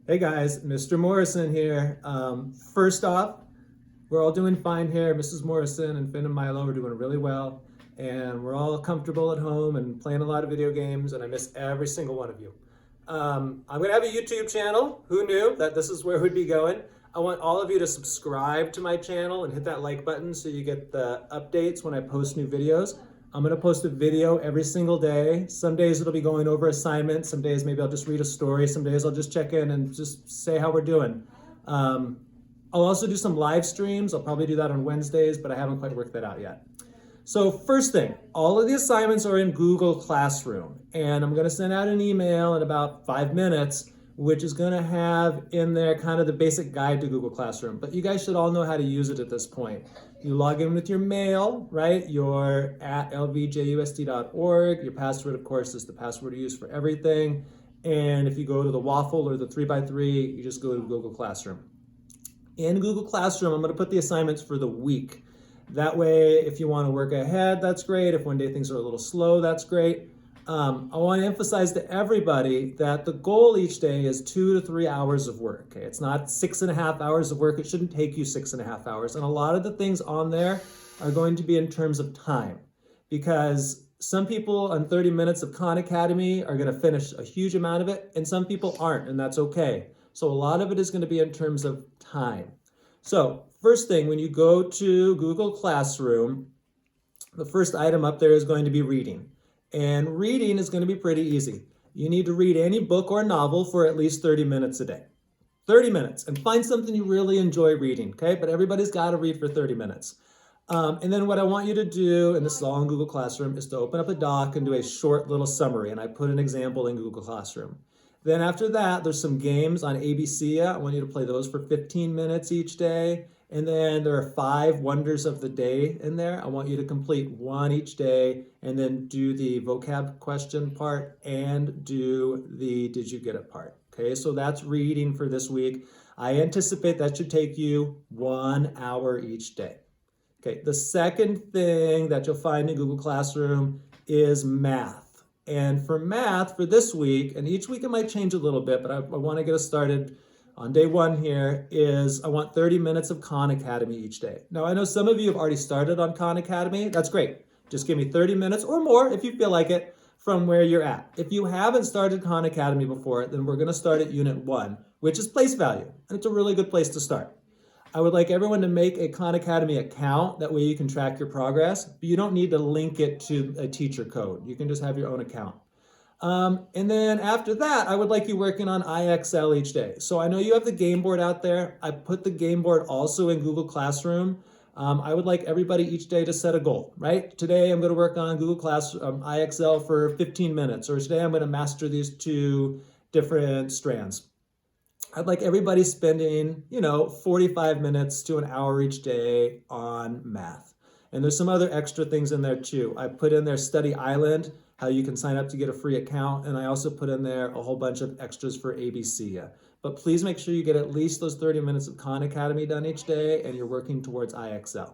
Hey guys, Mr. Morrison here. First off, we're all doing fine here. Mrs. Morrison and Finn and Milo are doing really well, and we're all comfortable at home and playing a lot of video games, and I miss every single one of you. I'm gonna have a YouTube channel. Who knew that this is where we'd be going? I want all of you to subscribe to my channel and hit that like button so you get the updates when I post new videos. I'm gonna post a video every single day. Some days it'll be going over assignments. Some days maybe I'll just read a story. Some days I'll just check in and just say how we're doing. I'll also do some live streams. I'll probably do that on Wednesdays, but I haven't quite worked that out yet. So first thing, all of the assignments are in Google Classroom, and I'm gonna send out an email in about 5 minutes, which is gonna have in there kind of the basic guide to Google Classroom. But you guys should all know how to use it at this point. You log in with your mail, right? You're at lvjusd.org. Your password, of course, is the password you use for everything. And if you go to the waffle or the 3x3, you just go to Google Classroom. In Google Classroom, I'm gonna put the assignments for the week. That way, if you wanna work ahead, that's great. If one day things are a little slow, that's great. I want to emphasize to everybody that the goal each day is 2 to 3 hours of work. Okay? It's not 6.5 hours of work. It shouldn't take you 6.5 hours. And a lot of the things on there are going to be in terms of time, because some people on 30 minutes of Khan Academy are going to finish a huge amount of it, and some people aren't, and that's okay. So a lot of it is going to be in terms of time. So first thing, when you go to Google Classroom, the first item up there is going to be reading. And reading is going to be pretty easy. You need to read any book or novel for at least 30 minutes a day. 30 minutes, and find something you really enjoy reading, okay? But everybody's got to read for 30 minutes. And then what I want you to do, and this is all in Google Classroom, is to open up a doc and do a short little summary. And I put an example in Google Classroom. Then after that, there's some games on ABC. I want you to play those for 15 minutes each day. And then there are 5 wonders of the day in there. I want you to complete one each day and then do the vocab question part and do the did you get it part. Okay, so that's reading for this week. I anticipate that should take you 1 hour each day. Okay, the second thing that you'll find in Google Classroom is math. And for math for this week, and each week it might change a little bit, but I want to get us started on day 1 here, is I want 30 minutes of Khan Academy each day. Now, I know some of you have already started on Khan Academy. That's great. Just give me 30 minutes or more if you feel like it from where you're at. If you haven't started Khan Academy before, then we're going to start at Unit 1, which is place value. And it's a really good place to start. I would like everyone to make a Khan Academy account. That way you can track your progress, but you don't need to link it to a teacher code. You can just have your own account. And then after that, I would like you working on IXL each day. So I know you have the game board out there. I put the game board also in Google Classroom. I would like everybody each day to set a goal, right? Today I'm going to work on Google Classroom IXL for 15 minutes, or today I'm going to master these 2 different strands. I'd like everybody spending, 45 minutes to an hour each day on math. And there's some other extra things in there too. I put in there Study Island, how you can sign up to get a free account. And I also put in there a whole bunch of extras for ABC. But please make sure you get at least those 30 minutes of Khan Academy done each day, and you're working towards IXL.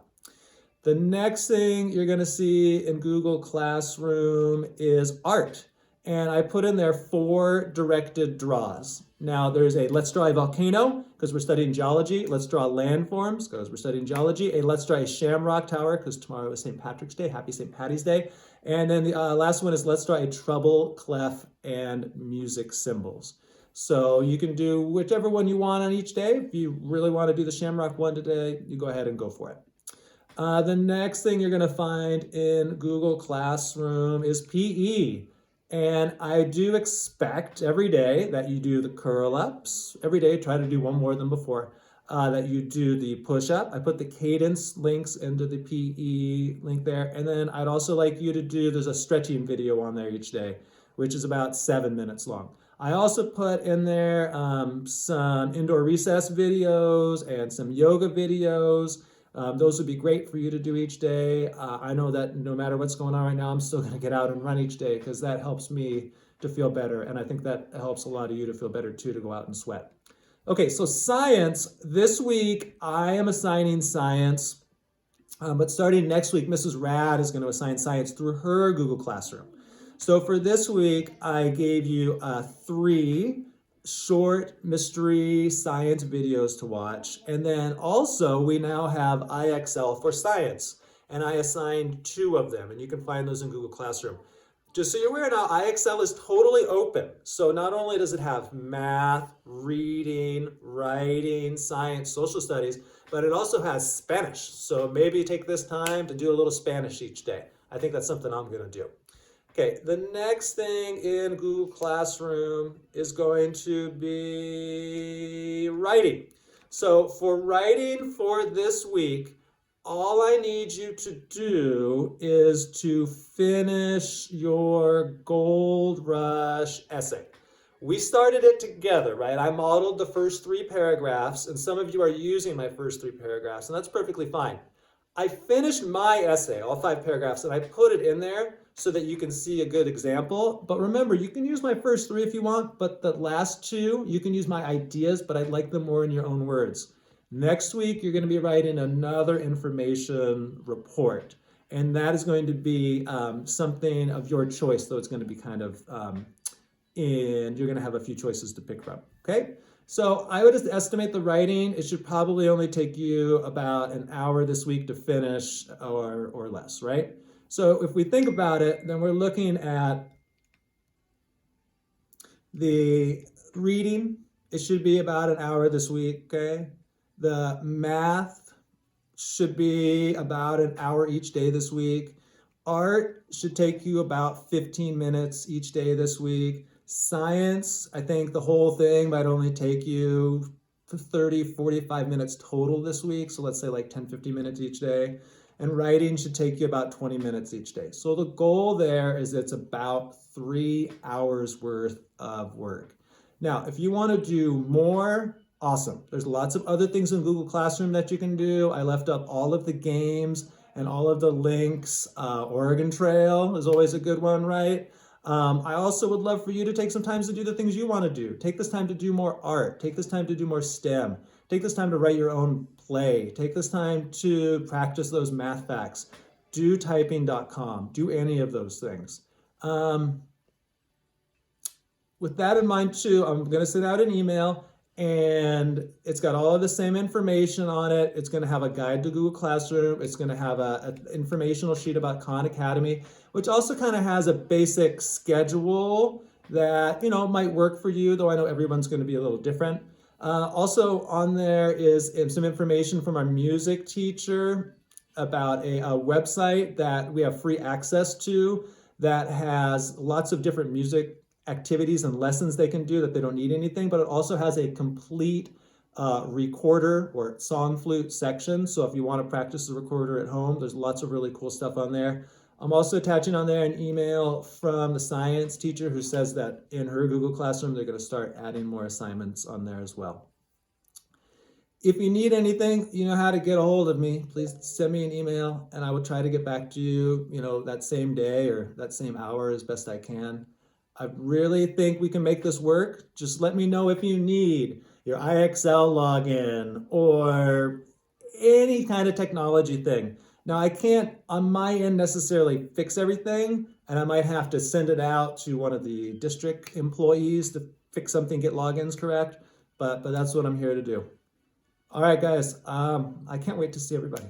The next thing you're gonna see in Google Classroom is art. And I put in there 4 directed draws. Now there's a let's draw a volcano, because we're studying geology. Let's draw landforms, because we're studying geology. Let's draw a shamrock tower, because tomorrow is St. Patrick's Day. Happy St. Patty's Day. And then the last one is let's draw a treble, clef, and music symbols. So you can do whichever one you want on each day. If you really want to do the shamrock one today, you go ahead and go for it. The next thing you're going to find in Google Classroom is PE. And I do expect every day that you do the curl-ups. Every day, try to do one more than before. That you do the push-up. I put the cadence links into the PE link there. And then I'd also like you to do, there's a stretching video on there each day, which is about 7 minutes long. I also put in there some indoor recess videos and some yoga videos. Those would be great for you to do each day. I know that no matter what's going on right now, I'm still going to get out and run each day because that helps me to feel better. And I think that helps a lot of you to feel better too, to go out and sweat. Okay, so science. This week, I am assigning science. But starting next week, Mrs. Rad is going to assign science through her Google Classroom. So for this week, I gave you 3 short mystery science videos to watch. And then also we now have IXL for science, and I assigned 2 of them, and you can find those in Google Classroom. Just so you're aware now, IXL is totally open. So not only does it have math, reading, writing, science, social studies, but it also has Spanish. So maybe take this time to do a little Spanish each day. I think that's something I'm going to do. Okay, the next thing in Google Classroom is going to be writing. So for writing for this week, all I need you to do is to finish your Gold Rush essay. We started it together, right? I modeled the first 3 paragraphs, and some of you are using my first 3 paragraphs, and that's perfectly fine. I finished my essay, all 5 paragraphs, and I put it in there so that you can see a good example. But remember, you can use my first 3 if you want, but the last 2, you can use my ideas, but I'd like them more in your own words. Next week, you're going to be writing another information report, and that is going to be something of your choice, though it's going to be kind of, and you're going to have a few choices to pick from, okay? So I would just estimate the writing. It should probably only take you about an hour this week to finish or less, right? So if we think about it, then we're looking at the reading. It should be about an hour this week, okay? The math should be about an hour each day this week. Art should take you about 15 minutes each day this week. Science, I think the whole thing might only take you 30, 45 minutes total this week. So let's say like 10, 15 minutes each day. And writing should take you about 20 minutes each day. So the goal there is it's about 3 hours worth of work. Now, if you want to do more, awesome. There's lots of other things in Google Classroom that you can do. I left up all of the games and all of the links. Oregon Trail is always a good one, right? I also would love for you to take some time to do the things you want to do. Take this time to do more art. Take this time to do more STEM. Take this time to write your own play. Take this time to practice those math facts. Do typing.com. Do any of those things. With that in mind too, I'm going to send out an email, and it's got all of the same information on it. It's going to have a guide to Google Classroom. It's going to have an informational sheet about Khan Academy, which also kind of has a basic schedule that, you know, might work for you, though I know everyone's going to be a little different. Also on there is some information from our music teacher about a website that we have free access to that has lots of different music activities and lessons they can do that they don't need anything, but it also has a complete recorder or song flute section. So if you want to practice the recorder at home, there's lots of really cool stuff on there. I'm also attaching on there an email from the science teacher who says that in her Google Classroom, they're going to start adding more assignments on there as well. If you need anything, you know how to get a hold of me. Please send me an email and I will try to get back to you, you know, that same day or that same hour as best I can. I really think we can make this work. Just let me know if you need your IXL login or any kind of technology thing. Now, I can't, on my end, necessarily fix everything, and I might have to send it out to one of the district employees to fix something, get logins correct, but that's what I'm here to do. All right, guys, I can't wait to see everybody.